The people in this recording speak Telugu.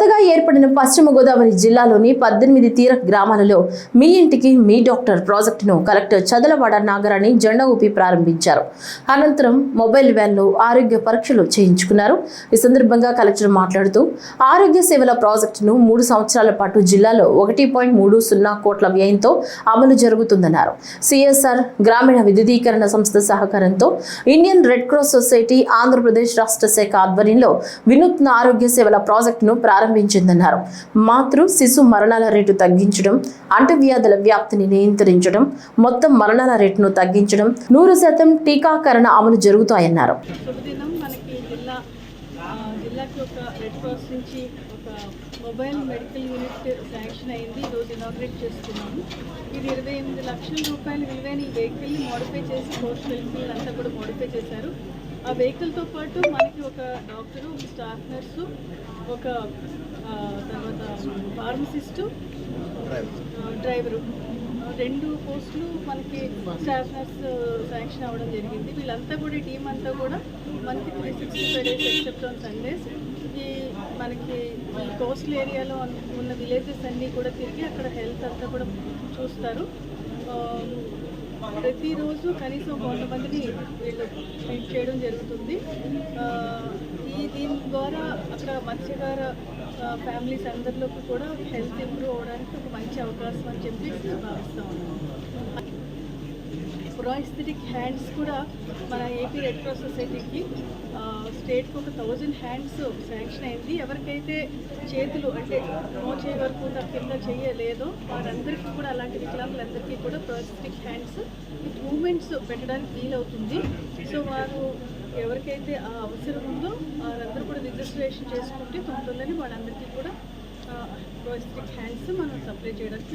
కొత్తగా ఏర్పడిన పశ్చిమ గోదావరి జిల్లాలోని 18 తీర గ్రామాలలో మీ ఇంటికి మీ డాక్టర్ ప్రాజెక్టును కలెక్టర్ చదలవాడ నాగరాణి జెండా ఊపి ప్రారంభించారు. అనంతరం మొబైల్ వ్యాన్లో ఆరోగ్య పరీక్షలు చేయించుకున్నారు. ఈ సందర్భంగా కలెక్టర్ మాట్లాడుతూ ఆరోగ్య సేవల ప్రాజెక్టును 3 సంవత్సరాల పాటు జిల్లాలో 1.30 కోట్ల వ్యయంతో అమలు జరుగుతుందన్నారు. సిఎస్ఆర్ గ్రామీణ విద్యుదీకరణ సంస్థ సహకారంతో Indian red cross society Andhra Pradesh రాష్ట్ర శాఖ ఆధ్వర్యంలో వినూత్న ఆరోగ్య సేవల ప్రాజెక్టును ప్రారంభించిందన్నారు. మాతృ శిశు మరణాల రేటు తగ్గించడం, అంటువ్యాధుల వ్యాప్తిని నియంత్రించడం, మొత్తం మరణాల రేటును తగ్గించడం, 100% టీకాకరణ అమలు జరుగుతాయన్నారు. జిల్లాకి ఒక రెడ్ క్రాస్ నుంచి ఒక మొబైల్ మెడికల్ యూనిట్ శాంక్షన్ అయింది. ఈరోజు ఇనాగ్రేట్ చేస్తున్నాము. ఇది 28 లక్షల రూపాయల విలువైన ఈ వెహికల్ని మోడిఫై చేసి పోస్ట్ వెహికల్ అంతా కూడా మోడిఫై చేశారు. ఆ వెహికల్తో పాటు మనకి ఒక డాక్టరు, స్టాఫ్ నర్సు, ఒక తర్వాత ఫార్మసిస్టు, డ్రైవరు, 2 పోస్టులు మనకి స్టాఫ్ నర్స్ శాంక్షన్ అవ్వడం జరిగింది. వీళ్ళంతా కూడా టీం అంతా కూడా మనకి 365 డేస్ ఎక్సెప్ట్ ఆన్ సండేస్ ఈ మనకి ఈ కోస్టల్ ఏరియాలో ఉన్న విలేజెస్ అన్నీ కూడా తిరిగి అక్కడ హెల్త్ అంతా కూడా చూస్తారు. ప్రతిరోజు కనీసం 100 మందిని వీళ్ళు ట్రీట్ చేయడం జరుగుతుంది. దీని ద్వారా అక్కడ మత్స్యకార ఫ్యామిలీస్ అందరిలోకి కూడా హెల్త్ ఇంప్రూవ్ అవ్వడానికి ఒక మంచి అవకాశం అని చెప్పి భావిస్తూ ఉన్నాను. ప్రోస్థెటిక్ హ్యాండ్స్ కూడా మన ఏపీ రెడ్ క్రాస్ సొసైటీకి స్టేట్కి ఒక 1000 హ్యాండ్స్ శాంక్షన్ అయింది. ఎవరికైతే చేతులు అంటే మోచే వరకు కింద చేయలేదో వారందరికీ కూడా, అలాంటి వికలాంగులందరికీ కూడా ప్రోస్థెటిక్ హ్యాండ్స్ విత్ మూమెంట్స్ పెట్టడానికి వీలవుతుంది. సో వారు ఎవరికైతే ఆ అవసరం ఉందో వారందరూ కూడా రిజిస్ట్రేషన్ చేసుకుంటే తొందరలోనే వాళ్ళందరికీ కూడా ప్రోస్థెటిక్ హ్యాండ్స్ మనం సప్లై చేయడానికి